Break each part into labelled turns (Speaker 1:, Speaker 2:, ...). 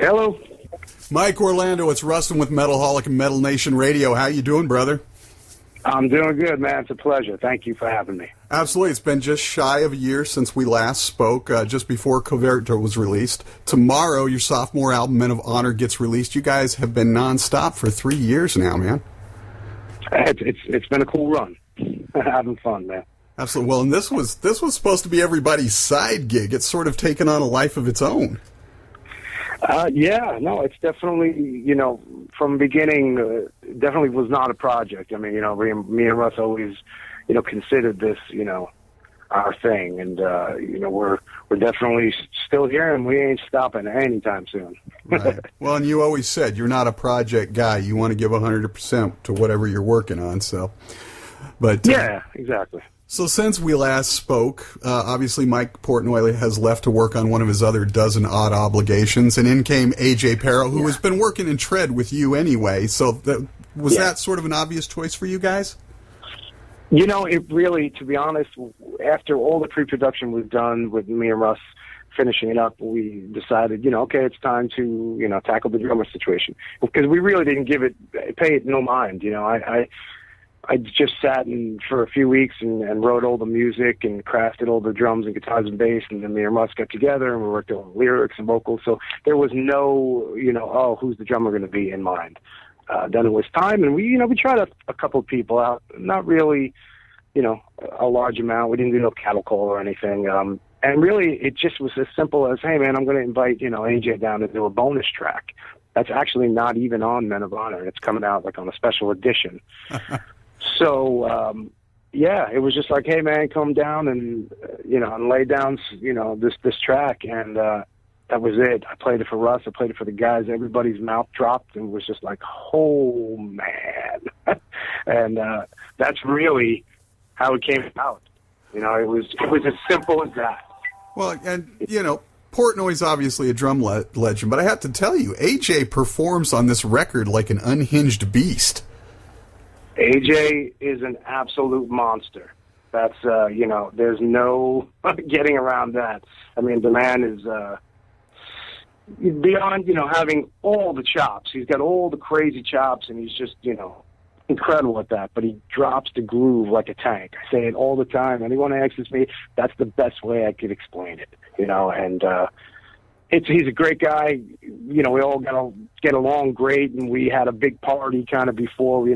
Speaker 1: Hello.
Speaker 2: Mike Orlando, it's Rustin with Metalholic and Metal Nation Radio. How you doing, brother?
Speaker 1: I'm doing good, man. It's a pleasure. Thank you for having me.
Speaker 2: Absolutely. It's been just shy of a year since we last spoke, just before Coverto was released. Tomorrow, your sophomore album, Men of Honor, gets released. You guys have been nonstop for 3 years now, man.
Speaker 1: It's been a cool run. Having fun, man.
Speaker 2: Absolutely. Well, and this was supposed to be everybody's side gig. It's sort of taken on a life of its own.
Speaker 1: Yeah, no, it's definitely, from the beginning, definitely was not a project. I mean, me and Russ always, considered this, our thing. And, we're definitely still here, and we ain't stopping anytime soon.
Speaker 2: Right. Well, and you always said you're not a project guy. You want to give 100% to whatever you're working on. So, but
Speaker 1: yeah, exactly.
Speaker 2: So since we last spoke, obviously Mike Portnoy has left to work on one of his other dozen odd obligations, and in came A.J. Pero, who has been working in Tread with you anyway. So that sort of an obvious choice for you guys?
Speaker 1: It really, to be honest, after all the pre-production was done with me and Russ finishing it up, we decided, okay, it's time to, tackle the drummer situation. Because we really didn't pay it no mind. I just sat for a few weeks and wrote all the music and crafted all the drums and guitars and bass, and then me and Russ got together and we worked on lyrics and vocals. So there was no, who's the drummer going to be in mind. Then it was time, and we tried a couple of people out, not really, a large amount. We didn't do no cattle call or anything. And really, it just was as simple as, hey, man, I'm going to invite, AJ down to do a bonus track. That's actually not even on Men of Honor. It's coming out like on a special edition. So, it was just like, hey, man, come down and, and lay down, this track. And that was it. I played it for Russ. I played it for the guys. Everybody's mouth dropped and was just like, oh, man. And that's really how it came out. It was as simple as that.
Speaker 2: Well, and, Portnoy's obviously a drum legend, but I have to tell you, AJ performs on this record like an unhinged beast.
Speaker 1: AJ is an absolute monster. That's, there's no getting around that. I mean, the man is beyond, having all the chops. He's got all the crazy chops, and he's just, incredible at that. But he drops the groove like a tank. I say it all the time. Anyone asks me, that's the best way I could explain it, and he's a great guy. We all get along great, and we had a big party kind of before, we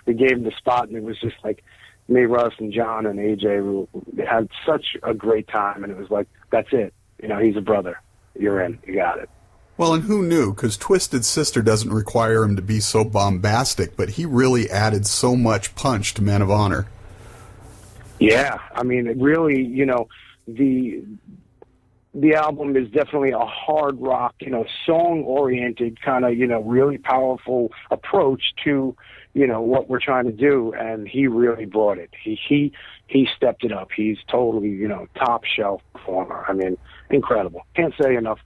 Speaker 1: gave him the spot, and it was just like me, Russ, and John, and AJ. We had such a great time, and it was like, that's it. He's a brother. You're in. You got it.
Speaker 2: Well, and who knew? Because Twisted Sister doesn't require him to be so bombastic, but he really added so much punch to Men of Honor. Yeah,
Speaker 1: I mean, it really, the album is definitely a hard rock, song-oriented kind of, really powerful approach to, what we're trying to do, and he really brought it. He stepped it up. He's totally, top shelf performer. I mean, incredible. Can't say enough,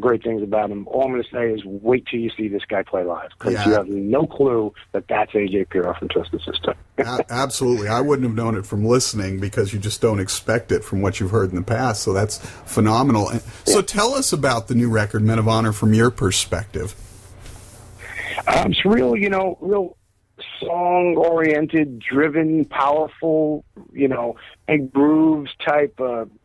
Speaker 1: great things about him. All I'm going to say is wait till you see this guy play live, because you have no clue that that's AJ Pero from Twisted Sister.
Speaker 2: Absolutely. I wouldn't have known it from listening, because you just don't expect it from what you've heard in the past, so that's phenomenal. So tell us about the new record, Men of Honor, from your perspective.
Speaker 1: It's real, real song-oriented, driven, powerful, big grooves type,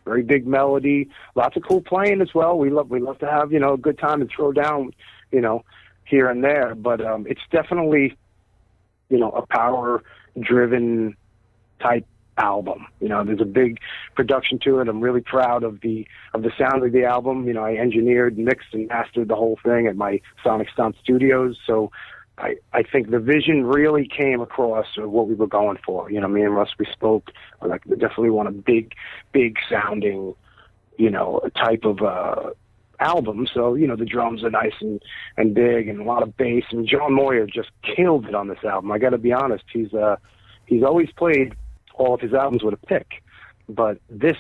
Speaker 1: very big melody, lots of cool playing as well. We love to have, a good time and throw down, here and there. But it's definitely, a power-driven type album. There's a big production to it. I'm really proud of the sound of the album. I engineered, mixed, and mastered the whole thing at my Sonic Stomp Studios. So I think the vision really came across of what we were going for. Me and Russ, we spoke, like, we definitely want a big sounding, type of album. So, the drums are nice and big and a lot of bass. And John Moyer just killed it on this album. I got to be honest. He's always played all of his albums with a pick, but this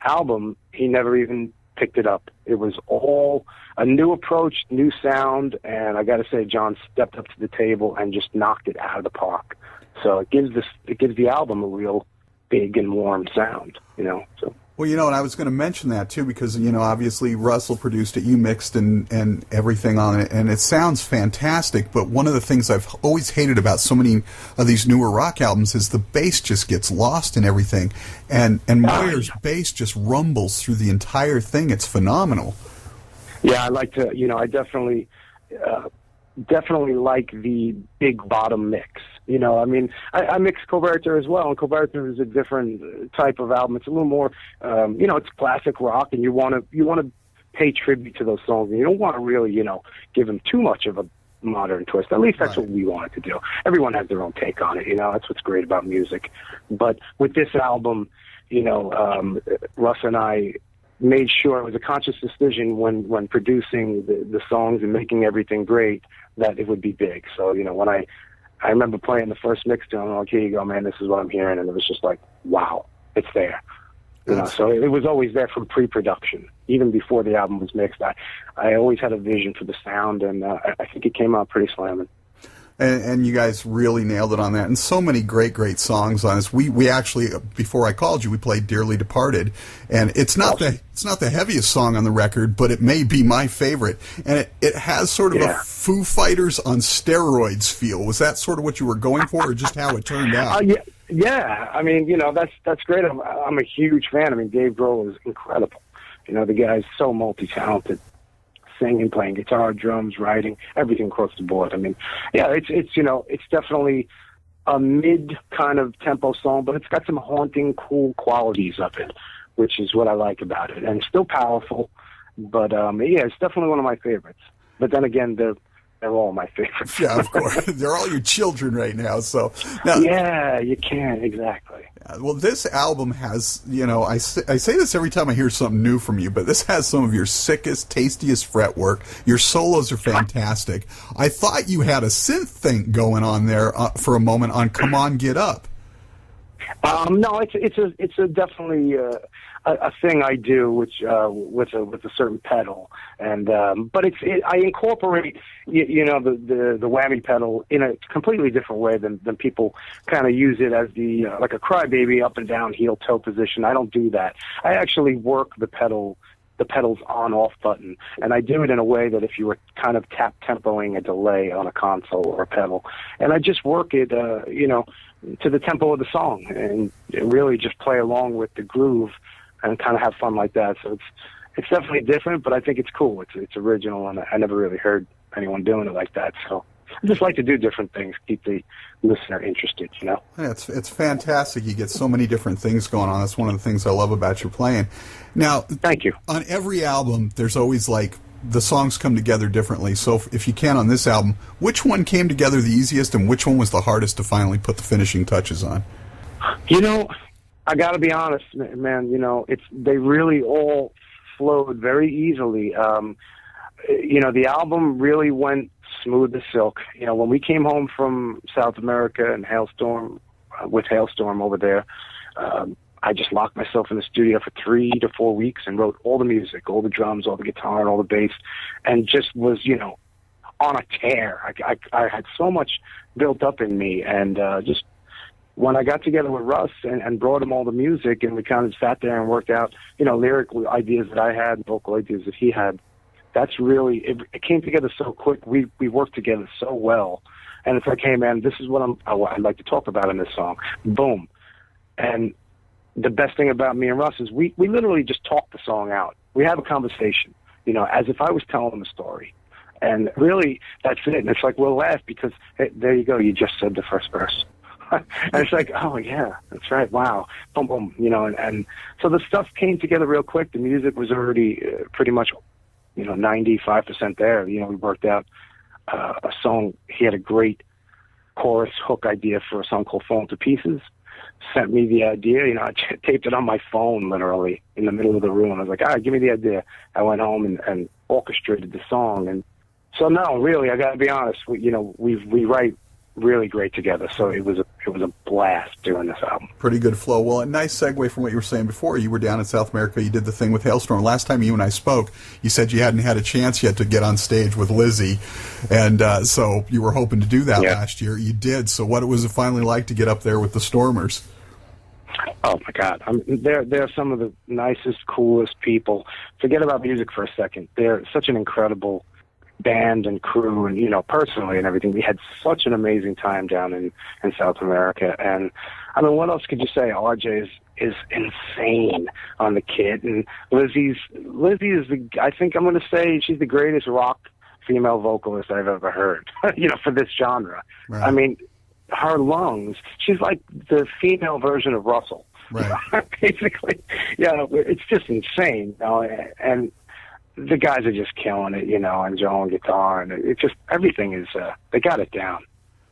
Speaker 1: album, he never even picked it up. It was all a new approach, new sound, and I got to say, John stepped up to the table and just knocked it out of the park. So it gives the album a real big and warm sound, So
Speaker 2: Well, and I was going to mention that too because obviously Russell produced it, you mixed and everything on it, and it sounds fantastic. But one of the things I've always hated about so many of these newer rock albums is the bass just gets lost in everything, and Moyer's bass just rumbles through the entire thing. It's phenomenal.
Speaker 1: Yeah, I like to. I definitely like the big bottom mix. I mix Coverter as well, and Coverter is a different type of album. It's a little more, it's classic rock, and you want to pay tribute to those songs, and you don't want to really, give them too much of a modern twist. At least that's what we wanted to do. Everyone has their own take on it. That's what's great about music. But with this album, Russ and I made sure it was a conscious decision when producing the songs and making everything great that it would be big. So when I remember playing the first mix to him, I'm like, here you go, man, this is what I'm hearing. And it was just like, wow, it's there. So it was always there from pre-production. Even before the album was mixed, I always had a vision for the sound, and I think it came out pretty slamming.
Speaker 2: And you guys really nailed it on that. And so many great, great songs on this. We actually, before I called you, we played Dearly Departed. And it's not the heaviest song on the record, but it may be my favorite. And it has sort of a Foo Fighters on steroids feel. Was that sort of what you were going for, or just how it turned out?
Speaker 1: Yeah. I mean, that's great. I'm a huge fan. I mean, Dave Grohl is incredible. The guy's so multi-talented. Singing, playing guitar, drums, writing, everything across the board. I mean, it's definitely a mid kind of tempo song, but it's got some haunting, cool qualities of it, which is what I like about it. And still powerful, but it's definitely one of my favorites. But then again, they're all my favorites.
Speaker 2: Yeah, of course. They're all your children right now. So now,
Speaker 1: yeah, you can, exactly.
Speaker 2: Well, this album has, I say this every time I hear something new from you, but this has some of your sickest, tastiest fretwork. Your solos are fantastic. I thought you had a synth thing going on there for a moment on "Come On, Get Up."
Speaker 1: No, it's a definitely a thing I do, which with a certain pedal, and but I incorporate the whammy pedal in a completely different way than people kind of use it as the like a crybaby up and down heel toe position. I don't do that. I actually work the pedal's on-off button, and I do it in a way that if you were kind of tempoing a delay on a console or a pedal, and I just work it, to the tempo of the song, and really just play along with the groove and kind of have fun like that. So it's definitely different, but I think it's cool. It's original, and I never really heard anyone doing it like that. So I just like to do different things, keep the listener interested, Yeah,
Speaker 2: it's fantastic. You get so many different things going on. That's one of the things I love about your playing. Now,
Speaker 1: thank you.
Speaker 2: On every album, there's always the songs come together differently. So if you can on this album, which one came together the easiest, and which one was the hardest to finally put the finishing touches on?
Speaker 1: I got to be honest, man. They really all flowed very easily. The album really went smooth as silk. When we came home from South America and Hailstorm over there, I just locked myself in the studio for 3 to 4 weeks and wrote all the music, all the drums, all the guitar, and all the bass, and just was, on a tear. I had so much built up in me, and just when I got together with Russ and brought him all the music, and we kind of sat there and worked out, lyric ideas that I had, vocal ideas that he had, that's really, it came together so quick. We worked together so well, and it's like, hey, man, this is what I'd like to talk about in this song. Boom. And the best thing about me and Russ is we literally just talk the song out. We have a conversation, as if I was telling him a story. And really, that's it. And it's like, we'll laugh because, hey, there you go, you just said the first verse. And it's like, oh, yeah, that's right, wow, boom, boom, and so the stuff came together real quick. The music was already pretty much, 95% there. We worked out a song. He had a great chorus hook idea for a song called Falling to Pieces. Sent me the idea, I taped it on my phone literally in the middle of the room. I was like, all right, give me the idea. I went home and orchestrated the song. And so no, really, I got to be honest, we write really great together. So it was a blast doing this album.
Speaker 2: Pretty good flow. Well, a nice segue from what you were saying before. You were down in South America. You did the thing with Hailstorm. Last time you and I spoke, you said you hadn't had a chance yet to get on stage with Lizzie, and so you were hoping to do that last year. You did. So what was it finally like to get up there with the Stormers?
Speaker 1: Oh my God, they're some of the nicest, coolest people. Forget about music for a second. They're such an incredible band and crew, and personally and everything. We had such an amazing time down in South America, and I mean, what else could you say? RJ is insane on the kit, and Lizzie is I think I'm going to say she's the greatest rock female vocalist I've ever heard. For this genre. Right. I mean, her lungs. She's like the female version of Russell.
Speaker 2: Right.
Speaker 1: Basically, it's just insane. And the guys are just killing it, and Joe on guitar, and it just, everything is, they got it down.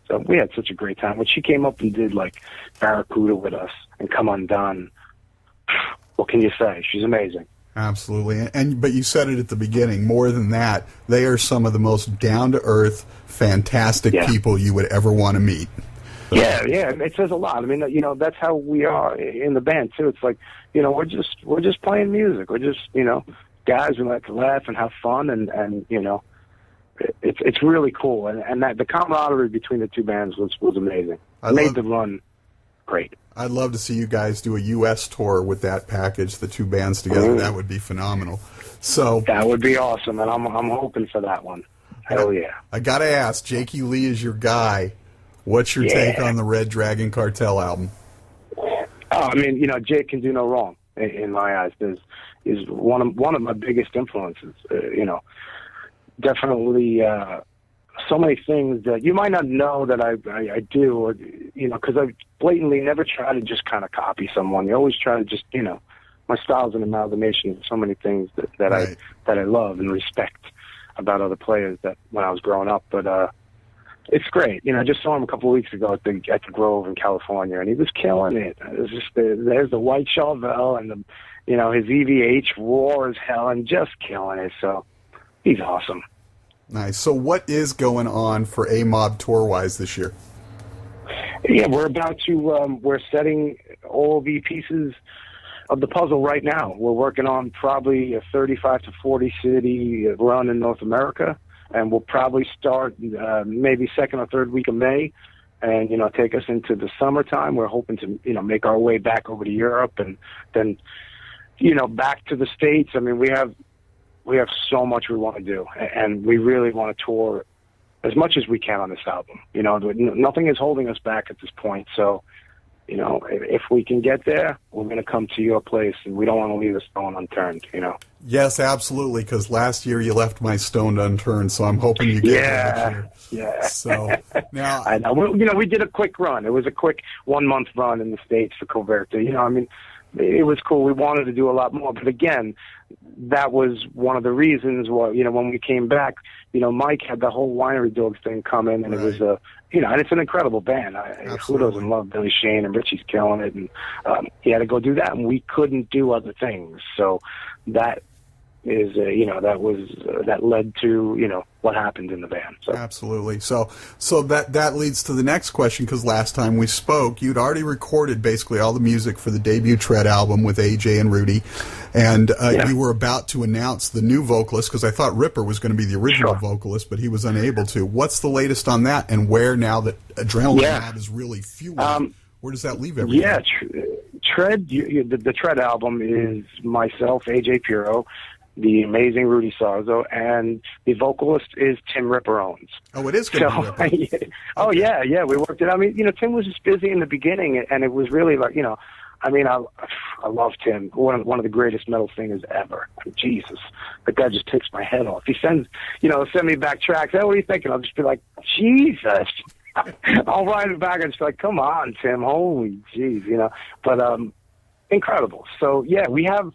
Speaker 1: So we had such a great time. When she came up and did like Barracuda with us and Come Undone, what can you say? She's amazing.
Speaker 2: Absolutely. But you said it at the beginning, more than that, they are some of the most down-to-earth, fantastic people you would ever want to meet.
Speaker 1: Yeah, it says a lot. I mean, that's how we are in the band too. It's like, we're just playing music. We're just, guys who like to laugh and have fun, and it's really cool. And that the camaraderie between the two bands was amazing. Made the run great.
Speaker 2: I'd love to see you guys do a U.S. tour with that package, the two bands together. That would be phenomenal. So
Speaker 1: that would be awesome, and I'm hoping for that one. Hell yeah!
Speaker 2: I gotta ask, Jakey Lee is your guy. What's your take on the Red Dragon Cartel album?
Speaker 1: Oh, I mean, Jake can do no wrong in my eyes. Is one of my biggest influences. Definitely so many things that you might not know that I do, or because I blatantly never try to just kind of copy someone. You always try to just my style's an amalgamation of so many things that I love and respect about other players that when I was growing up, but. It's great. I just saw him a couple of weeks ago at the Grove in California, and he was killing it. It was just there's the white Chauvel and his EVH raw as hell and just killing it. So he's awesome.
Speaker 2: Nice. So what is going on for A-Mob tour-wise this year?
Speaker 1: Yeah, we're about to we're setting all the pieces of the puzzle right now. We're working on probably a 35 to 40 city run in North America. And we'll probably start maybe second or third week of May, and take us into the summertime. We're hoping to make our way back over to Europe, and then back to the States. I mean, we have so much we want to do, and we really want to tour as much as we can on this album. Nothing is holding us back at this point. So if we can get there, we're going to come to your place, and we don't want to leave a stone unturned.
Speaker 2: Yes, absolutely, because last year you left my stone unturned, so I'm hoping you get there this year.
Speaker 1: Yeah.
Speaker 2: So now
Speaker 1: I know. We did a quick run. It was a quick 1 month run in the States for Coverta. I mean, it was cool. We wanted to do a lot more, but again, that was one of the reasons why, when we came back, Mike had the whole Winery Dogs thing come in, and it was and it's an incredible band. Who doesn't love Billy Shane, and Richie's killing it, and he had to go do that, and we couldn't do other things. So that is, that led to, what happened in the band. So.
Speaker 2: Absolutely. So that leads to the next question, because last time we spoke, you'd already recorded basically all the music for the debut Tread album with AJ and Rudy, and you were about to announce the new vocalist, because I thought Ripper was going to be the original vocalist, but he was unable to. What's the latest on that, and where, now that Adrenaline Mob is really fueling, where does that leave everything?
Speaker 1: Yeah, Tread, the Tread album is myself, AJ Puro, the amazing Rudy Sarzo, and the vocalist is Tim Ripper Owens.
Speaker 2: Oh, it is going to be Ripper.
Speaker 1: Oh, yeah, we worked it. I mean, Tim was just busy in the beginning, and it was really like, I mean, I love Tim, one of the greatest metal singers ever. I mean, Jesus, the guy just takes my head off. He send me back tracks. Hey, what are you thinking? I'll just be like, Jesus. I'll write it back and just be like, come on, Tim, holy jeez, But incredible. So, yeah, we have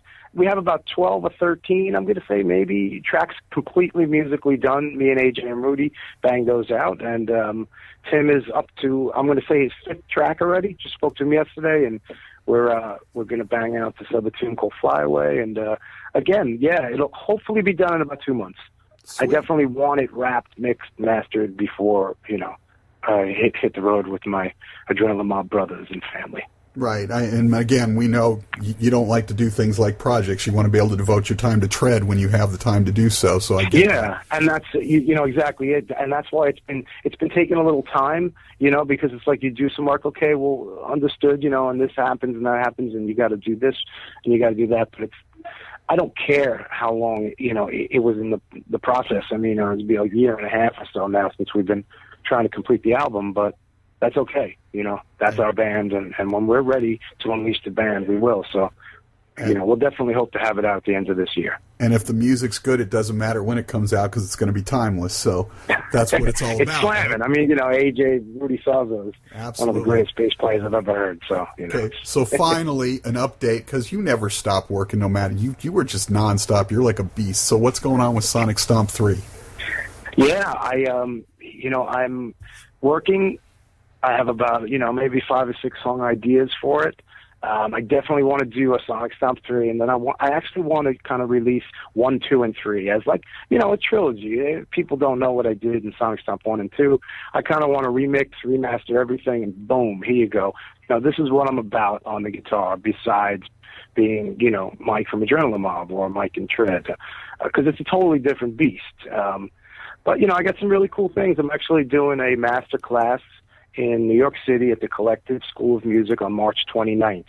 Speaker 1: about 12 or 13, I'm going to say, maybe, tracks completely musically done. Me and AJ and Rudy banged those out. And Tim is up to, I'm going to say, his 5th track already. Just spoke to him yesterday, and we're going to bang out this other tune called Fly Away. And again, it'll hopefully be done in about 2 months. Sweet. I definitely want it wrapped, mixed, mastered before, I hit the road with my Adrenaline Mob brothers and family.
Speaker 2: Right. And again, we know you don't like to do things like projects. You want to be able to devote your time to Tread when you have the time to do so. So I get that.
Speaker 1: And that's you know exactly it, and that's why it's been taking a little time, because it's like you do some work, okay, well, understood, and this happens and that happens, and you got to do this and you got to do that, but I don't care how long it was in the process. I mean, it'll be a year and a half or so now since we've been trying to complete the album, but that's okay. That's our band, and when we're ready to unleash the band, we will. So, we'll definitely hope to have it out at the end of this year.
Speaker 2: And if the music's good, it doesn't matter when it comes out because it's going to be timeless. So that's what it's all about.
Speaker 1: It's slamming. I mean, AJ, Rudy Salzo is one of the greatest bass players I've ever heard. So,
Speaker 2: Okay, so finally, an update, because you never stop working no matter. You were just nonstop. You're like a beast. So what's going on with Sonic Stomp 3?
Speaker 1: Yeah, I'm working. I have about, maybe 5 or 6 song ideas for it. I definitely want to do a Sonic Stomp 3, and then I actually want to kind of release 1, 2, and 3 as a trilogy. People don't know what I did in Sonic Stomp 1 and 2. I kind of want to remix, remaster everything, and boom, here you go. This is what I'm about on the guitar, besides being, Mike from Adrenaline Mob or Mike in Tread, because it's a totally different beast. But, I got some really cool things. I'm actually doing a master class in New York City at the Collective School of Music on March 29th,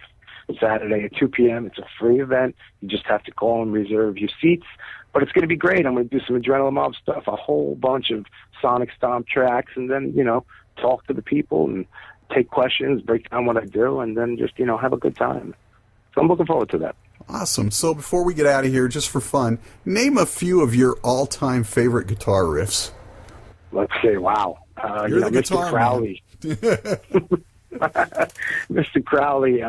Speaker 1: Saturday at 2 p.m. It's a free event. You just have to call and reserve your seats. But it's going to be great. I'm going to do some Adrenaline Mob stuff, a whole bunch of Sonic Stomp tracks, and then, talk to the people and take questions, break down what I do, and then just, have a good time. So I'm looking forward to that.
Speaker 2: Awesome. So before we get out of here, just for fun, name a few of your all-time favorite guitar riffs.
Speaker 1: Let's see. Wow.
Speaker 2: You're the guitar
Speaker 1: Mr. Crowley. Mr. Crowley.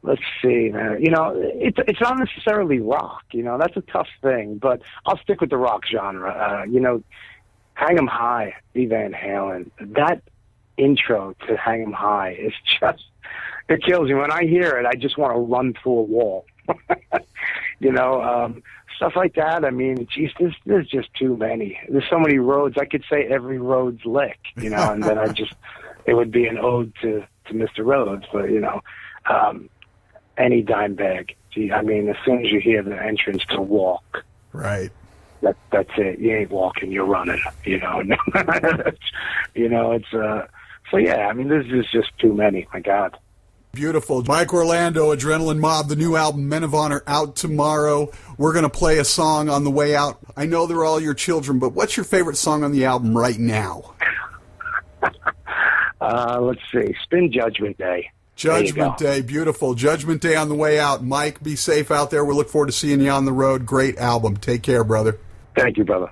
Speaker 1: Let's see, man. It's not necessarily rock. That's a tough thing, but I'll stick with the rock genre. Hang 'em High, Eddie Van Halen. That intro to Hang 'em High is just, it kills me. When I hear it, I just want to run through a wall. Stuff like that. I mean, geez, there's just too many. There's so many roads. I could say every road's lick, and then it would be an ode to Mr. Rhodes, but, any dime bag. Gee, I mean, as soon as you hear the entrance to Walk.
Speaker 2: Right.
Speaker 1: That's it. You ain't walking, you're running, it's, so yeah, I mean, there's just too many. My God.
Speaker 2: Beautiful. Mike Orlando, Adrenaline Mob, the new album, Men of Honor, out tomorrow. We're going to play a song on the way out. I know they're all your children, but what's your favorite song on the album right now?
Speaker 1: Let's see. Spin Judgment Day.
Speaker 2: Judgment Day. Beautiful. Judgment Day on the way out. Mike, be safe out there. We look forward to seeing you on the road. Great album. Take care, brother.
Speaker 1: Thank you, brother.